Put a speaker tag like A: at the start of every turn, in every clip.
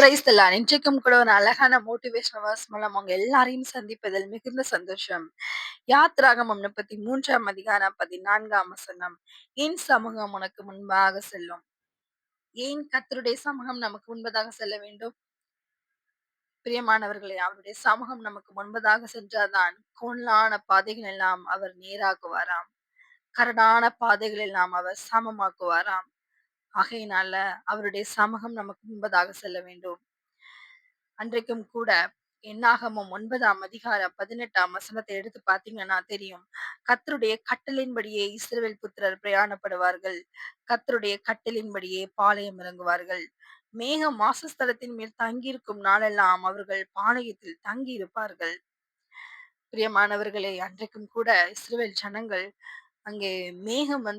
A: Praise the Lord. இன்றைக்கும் கூட ஒரு அழகான மோட்டிவேஷனல் வேர்ஸ் மூலம் அவங்க எல்லாரையும் சந்திப்பதில் மிகுந்த சந்தோஷம். யாத்ராகமம் 33ஆம் அதிகாரம் 14ஆம் வசனம். என் சமூகம் உனக்கு முன்பாக செல்லும். ஏன் கர்த்தருடைய சமூகம் நமக்கு முன்பதாக செல்ல வேண்டும்? பிரியமானவர்களே, அவருடைய சமூகம் நமக்கு முன்பதாக சென்றால்தான் கோணலான பாதைகள் எல்லாம் அவர் நேராக்குவாராம். கரடான பாதைகள் எல்லாம் அவர் சமமாக்குவாராம். ஆகையினால அவருடைய சமூகம் நமக்கு முன்பதாக செல்ல வேண்டும். அன்றைக்கும் கூட என்னாகமம் 9ஆம் அதிகாரம் 18ஆம் வசனத்தை எடுத்து பார்த்தீங்கன்னா தெரியும். கர்த்தருடைய கட்டளையின்படியே இஸ்ரவேல் புத்திரர் பிரயாணப்படுவார்கள். கர்த்தருடைய கட்டளையின்படியே பாளையம் இறங்குவார்கள். மேகம் வாசஸ்தலத்தின் மேல் தங்கியிருக்கும் நாளெல்லாம் அவர்கள் பாளையத்தில் தங்கி இருப்பார்கள். பிரியமானவர்களே, அன்றைக்கும் கூட இஸ்ரவேல் ஜனங்கள் அங்கே மேகம்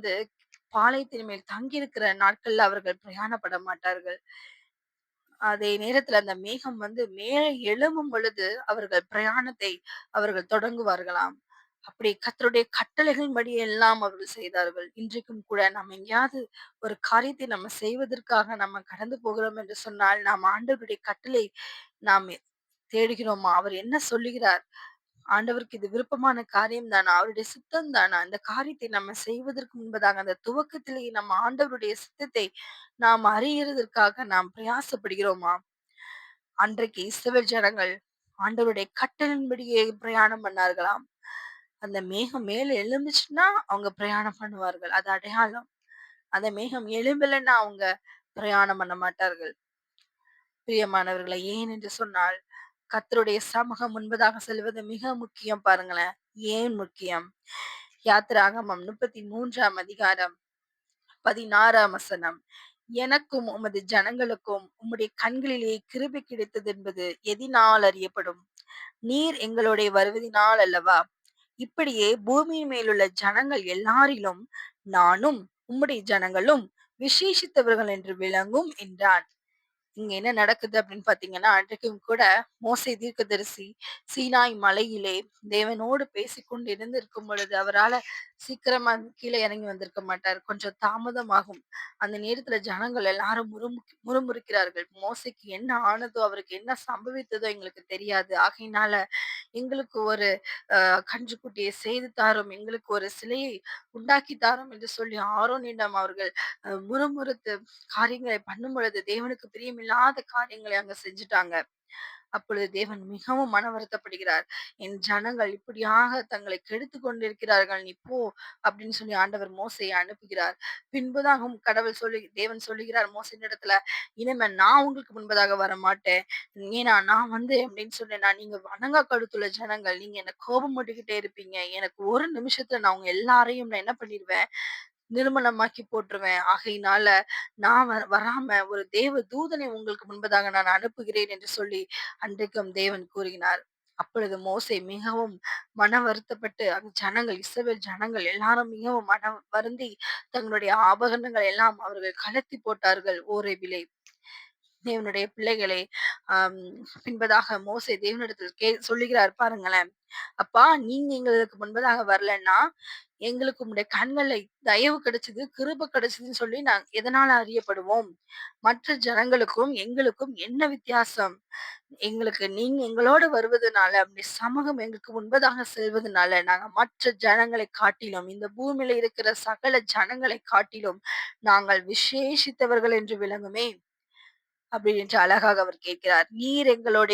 A: பாளையத்தின் மேல் தங்கியிருக்கிற நாட்கள்ல அவர்கள் பிரயாணப்பட மாட்டார்கள். அதே நேரத்துல அந்த மேகம் மேலே எழும்பும் பொழுது அவர்கள் பிரயாணத்தை அவர்கள் தொடங்குவார்களாம். அப்படி கர்த்தருடைய கட்டளைகளின்படி எல்லாம் அவர்கள் செய்தார்கள். இன்றைக்கும் கூட நம்ம எங்கேயாவது ஒரு காரியத்தை நம்ம செய்வதற்காக நம்ம கடந்து போகிறோம் என்று சொன்னால், நாம் ஆண்டவருடைய கட்டளை நாம் தேடுகிறோமா? அவர் என்ன சொல்லுகிறார்? ஆண்டவருக்கு இது விருப்பமான காரியம் தானா? அவருடைய சித்தம் தானா? அந்த காரியத்தை நம்ம செய்வதற்கு முன்பதாக அந்த துவக்கத்திலேயே நம்ம ஆண்டவருடைய சித்தத்தை நாம் அறியறதற்காக நாம் பிரயாசப்படுகிறோமா? அன்றைக்கு இஸ்ரவேல் ஜனங்கள் ஆண்டவருடைய கட்டளையின்படியே பிரயாணம் பண்ணார்களாம். அந்த மேகம் மேல எழும்புச்சுன்னா அவங்க பிரயாணம் பண்ணுவார்கள். அது அடையாளம். அந்த மேகம் எழும்பலைன்னா அவங்க பிரயாணம் பண்ண மாட்டார்கள். பிரியமானவர்களை, ஏன் என்று சொன்னால் கர்த்தருடைய சமூகம் முன்பதாக செல்வது மிக முக்கியம். பாருங்களேன், ஏன் முக்கியம்? யாத்திராகமம் 33ஆம் அதிகாரம் 16ஆம் வசனம். எனக்கும் உமது ஜனங்களுக்கும் உம்முடைய கண்களிலே கிருபை கிடைத்தது என்பது எதினால் அறியப்படும்? நீர் எங்களோட வருவதினால் அல்லவா? இப்படியே பூமியின் மேலுள்ள ஜனங்கள் எல்லாரிலும் நானும் உம்முடைய ஜனங்களும் விசேஷித்தவர்கள் என்று விளங்கும் என்றான். இங்க என்ன நடக்குது அப்படின்னு பாத்தீங்கன்னா, அன்றைக்கும் கூட மோசே தீர்க்கதரிசி சீனாய் மலையிலே தேவனோடு பேசிக்கொண்டு இருந்திருக்கும் பொழுது அவரால சீக்கிரமா கீழே இறங்கி வந்திருக்க மாட்டார். கொஞ்சம் தாமதமாகும். அந்த நேரத்துல ஜனங்கள் எல்லாரும் முறுமுறுக்கிறார்கள். மோசேக்கு என்ன ஆனதோ, அவருக்கு என்ன சம்பவித்ததோ எங்களுக்கு தெரியாது. ஆகையினால எங்களுக்கு ஒரு கன்றுக்குட்டியை செய்து தாரும், எங்களுக்கு ஒரு சிலையை உண்டாக்கி தாரும் என்று சொல்லி ஆரோனிடம் அவர்கள் முறுமுறுத்து காரியங்களை பண்ணும் பொழுது தேவனுக்கு பிரியமில்லாத காரியங்களை அங்க செஞ்சுட்டாங்க. அப்பொழுது தேவன் மிகவும் மன வருத்தப்படுகிறார். என் ஜனங்கள் இப்படியாக தங்களை கெடுத்துக் கொண்டிருக்கிறார்கள், நீ போ அப்படின்னு சொல்லி ஆண்டவர் மோசேயை அனுப்புகிறார். பின்புதான் தேவன் சொல்லுகிறார் மோசேயினிடத்துல, இனிமே நான் உங்களுக்கு முன்பதாக வர மாட்டேன். ஏன்னா நான் அப்படின்னு சொன்னேன்னா நீங்க வணங்கா கழுத்துள்ள ஜனங்கள், நீங்க என்ன கோபம் போட்டுக்கிட்டே இருப்பீங்க. எனக்கு ஒரு நிமிஷத்துல நான் உங்க எல்லாரையும் நான் என்ன பண்ணிடுவேன், நிர்மலமாக்கி போட்டுருவேன். ஆகையினால நான் வராம ஒரு தேவ தூதனை உங்களுக்கு முன்பதாக நான் அனுப்புகிறேன் என்று சொல்லி அன்றைக்கும் தேவன் கூறினார். அப்பொழுது மோசே மிகவும் மன வருத்தப்பட்டு அந்த ஜனங்கள் இஸ்ரவேல் ஜனங்கள் எல்லாரும் மிகவும் மனம் வருந்தி தங்களுடைய ஆபரணங்கள் எல்லாம் அவர்கள் கலத்தி போட்டார்கள் ஓரேபிலே. தேவனுடைய பிள்ளைகளே, ஆஹ் பின்பதாக மோசே தேவனிடத்தில் சொல்லுகிறார் பாருங்களேன். அப்பா, நீங்க எங்களுக்கு முன்பதாக வரலன்னா எங்களுக்கு உங்களுடைய கண்களை தயவு கிடைச்சது, கிருபை கிடைச்சதுன்னு சொல்லி நாங்க எதனால அறியப்படுவோம்? மற்ற ஜனங்களுக்கும் எங்களுக்கும் என்ன வித்தியாசம்? நீங்க எங்களோட வருவதனால, அப்படி சமூகம் எங்களுக்கு முன்பதாக செல்வதனால நாங்க மற்ற ஜனங்களை காட்டிலும், இந்த பூமியில இருக்கிற சகல ஜனங்களை காட்டிலும் நாங்கள் விசேஷித்தவர்கள் என்று விளங்குமே அப்படி என்று அழகாக அவர் கேட்கிறார். நீர் எங்களோட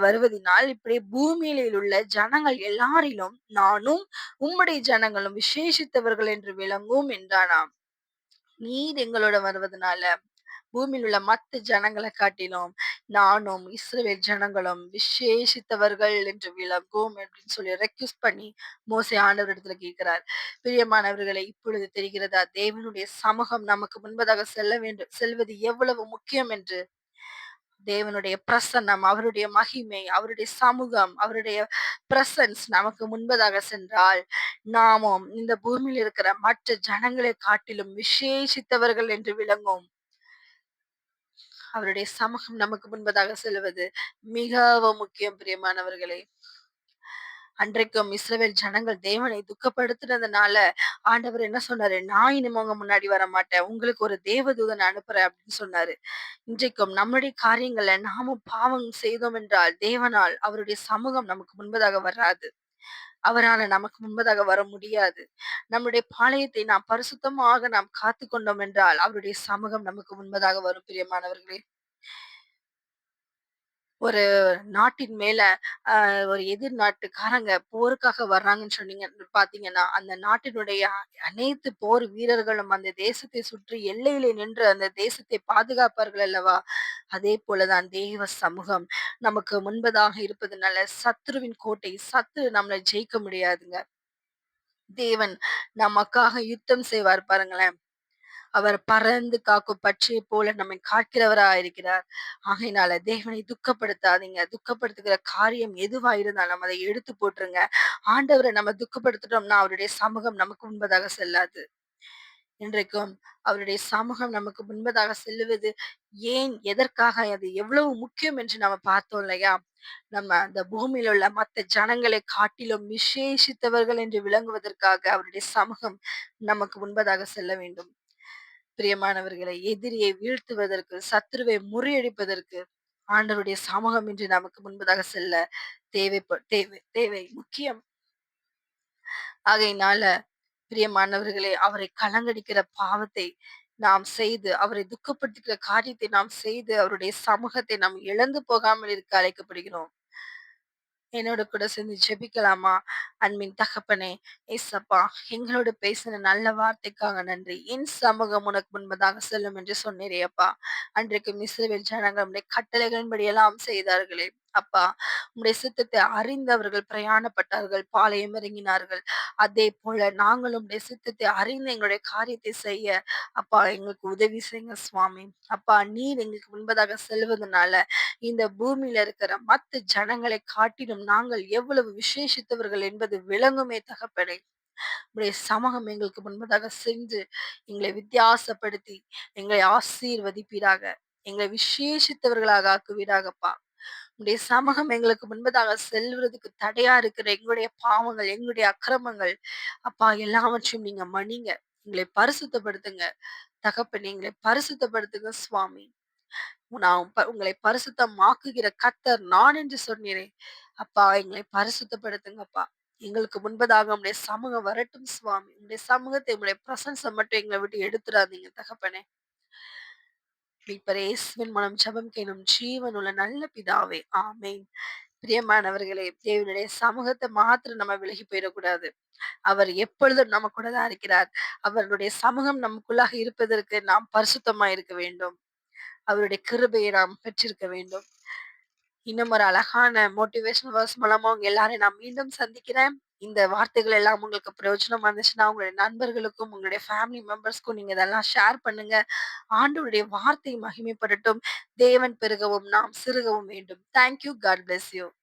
A: வருவதினால் இப்படி பூமியில உள்ள ஜனங்கள் எல்லாரிலும் நானும் உம்முடைய ஜனங்களும் விசேஷித்தவர்கள் என்று விளங்கும் என்றானாம். நீர் எங்களோட வருவதனால பூமியில் உள்ள மத்த ஜனங்களை காட்டிலும் நானும் இஸ்ரவேல் ஜனங்களும் விசேஷித்தவர்கள் என்று விளங்கும் அப்படின்னு சொல்லி ரெக்வெஸ்ட் பண்ணி மோசே ஆண்டவரிடத்துல கேட்கிறார். பிரியமானவர்களை, இப்பொழுது தெரிகிறதா தேவனுடைய சமூகம் நமக்கு முன்பதாக செல்வது எவ்வளவு முக்கியம் என்று? தேவனுடைய பிரசன்னம், அவருடைய மகிமை, அவருடைய சமூகம், அவருடைய பிரசன்ஸ் நமக்கு முன்பதாக சென்றால் நாமும் இந்த பூமியில் இருக்கிற மற்ற ஜனங்களை காட்டிலும் விசேஷித்தவர்கள் என்று விளங்கும். அவருடைய சமூகம் நமக்கு முன்பதாக செல்வது மிகவும் முக்கியம். பிரியமானவர்களே, அன்றைக்கும் இஸ்ரவேல் ஜனங்கள் தேவனை துக்கப்படுத்துனதுனால, ஆண்டவர் என்ன சொன்னாரு? "நான் இனிமே உங்க முன்னாடி வரமாட்டேன். உங்களுக்கு ஒரு தேவதூதன அனுப்புறேன்" அப்படின்னு சொன்னாரு. இன்றைக்கும் நம்முடைய காரியங்கள்ல நாமும் பாவம் செய்தோம் என்றால், தேவனால் அவருடைய சமூகம் நமக்கு முன்பதாக வராது. அவரால நமக்கு முன்பதாக வர முடியாது. நம்முடைய பாளையத்தை நாம் பரிசுத்தமாக நாம் காத்துக்கொண்டோம் என்றால், அவருடைய சமூகம் நமக்கு முன்பதாக வரும் பிரியமானவர்களே. ஒரு நாட்டின் மேல ஒரு எதிர் நாட்டுக்காரங்க போருக்காக வர்றாங்கன்னு சொன்னீங்க பார்த்தீங்கன்னா, அந்த நாட்டினுடைய அனைத்து போர் வீரர்களும் அந்த தேசத்தை சுற்றி எல்லையிலே நின்று அந்த தேசத்தை பாதுகாப்பார்கள் அல்லவா? அதே போல தான் தேவ சமூகம் நமக்கு முன்பதாக இருப்பதுனால சத்துருவின் கோட்டை, சத்துரு நம்மள ஜெயிக்க முடியாதுங்க. தேவன் நமக்காக யுத்தம் செய்வார் பாருங்களேன். அவர் பறந்து காக்கும் பட்சியைப் போல நம்மை காக்கிறவரா இருக்கிறார். ஆகையினால தேவனை துக்கப்படுத்தாதீங்க. துக்கப்படுத்துகிற காரியம் எதுவா இருந்தாலும் அதை எடுத்து போட்டுருங்க. ஆண்டவர நம்ம துக்கப்படுத்திட்டோம்னா, அவருடைய சமூகம் நமக்கு முன்பதாக செல்லாது. இன்றைக்கும் அவருடைய சமூகம் நமக்கு முன்பதாக செல்லுவது ஏன்? எதற்காக? அது எவ்வளவு முக்கியம் என்று நம்ம பார்த்தோம் இல்லையா? நம்ம அந்த பூமியில உள்ள மத்த ஜனங்களை காட்டிலும் விசேஷித்தவர்கள் என்று விளங்குவதற்காக அவருடைய சமூகம் நமக்கு முன்பதாக செல்ல வேண்டும். பிரியமானவர்களை எதிரியை வீழ்த்துவதற்கு, சத்துருவை முறியடிப்பதற்கு ஆண்டவருடைய சமூகம் இன்று நமக்கு முன்பதாக செல்ல தேவை முக்கியம். ஆகையினால பிரியமானவர்களே அவரை கலங்கடிக்கிற பாவத்தை நாம் செய்து, அவரை துக்கப்படுத்துகிற காரியத்தை நாம் செய்து, அவருடைய சமூகத்தை நாம் இழந்து போகாமல் இருக்க அழைக்கப்படுகிறோம். என்னோட கூட சேர்ந்து ஜெபிக்கலாமா? அன்பின் தகப்பனே, ஏசப்பா, எங்களோடு பேசின நல்ல வார்த்தைக்காக நன்றி. என் சமூகம் உனக்கு முன்பதாக செல்லும் என்று சொன்னீரே அப்பா. அன்றைக்கும் இஸ்ரவேல் ஜனங்கள் உம்முடைய கட்டளைகளின்படி எல்லாம் செய்தார்களே. அப்பா, உம்முடைய சித்தத்தை அறிந்தவர்கள் பிரயாணப்பட்டார்கள், பாளையம் இறங்கினார்கள். அதே போல நாங்களும் உம்முடைய சித்தத்தை அறிந்து எங்களுடைய காரியத்தை செய்ய, அப்பா எங்களுக்கு உதவி செய்யுங்க சுவாமி. அப்பா, நீர் எங்களுக்கு முன்பதாக செல்வதனால இந்த பூமியில இருக்கிற மத்த ஜனங்களை காட்டிலும் நாங்கள் எவ்வளவு விசேஷித்தவர்கள் என்பது விளங்குமே தகப்பனே. உம்முடைய சமூகம் எங்களுக்கு முன்பதாக சென்று எங்களை வித்தியாசப்படுத்தி எங்களை ஆசீர்வதிப்பீராக. எங்களை விசேஷித்தவர்களாக ஆக்குவீராகப்பா. உம்முடைய சமூகம் எங்களுக்கு முன்பதாக செல்வதற்கு தடையா இருக்கிற எங்களுடைய பாவங்கள், எங்களுடைய அக்கிரமங்கள், அப்பா எல்லாவற்றையும் நீங்க மன்னிங்க. எங்களை பரிசுத்தப்படுத்துங்க. தகப்பனே, எங்களை பரிசுத்தப்படுத்துங்க சுவாமி. நான் உங்களை பரிசுத்தமாக்குகிற கர்த்தர் நான் என்று சொன்னீரே. அப்பா எங்களை பரிசுத்தப்படுத்துங்கப்பா. எங்களுக்கு முன்பதாக உம்முடைய சமூகம் வரட்டும் சுவாமி. உம்முடைய சமூகத்தை, உம்முடைய பிரசன்ஸ மட்டும் எங்கள விட்டு எடுத்துறாதீங்க தகப்பனே. மீட்பர் இயேசுவின் மூலம் ஜெபம் கேளும் ஜீவனுள்ள நல்ல பிதாவே. ஆமென். பிரியமானவர்களே, தேவனுடைய சமூகத்தை மாத்திரம் நம்ம விலகி போயிடக்கூடாது. அவர் எப்பொழுதும் நம்ம கூட தான் இருக்கிறார். அவருடைய சமூகம் நமக்குள்ளாக இருப்பதற்கு நாம் பரிசுத்தமா இருக்க வேண்டும். அவருடைய கிருபையை நாம் பெற்றிருக்க வேண்டும். இன்னும் ஒரு அழகான மோட்டிவேஷனல் வேர்ஸ் மூலமா உங்க எல்லாரையும் நான் மீண்டும் சந்திக்கிறேன். இந்த வார்த்தைகள் எல்லாம் உங்களுக்கு பிரயோஜனமா இருந்துச்சுன்னா, உங்களுடைய நண்பர்களுக்கும், உங்களுடைய ஃபேமிலி மெம்பர்ஸ்க்கும் நீங்க இதெல்லாம் ஷேர் பண்ணுங்க. ஆண்டவருடைய வார்த்தை மகிமைப்படட்டும். தேவன் பெருகவும், நாம் சிறுகவும் வேண்டும். Thank you. God bless you.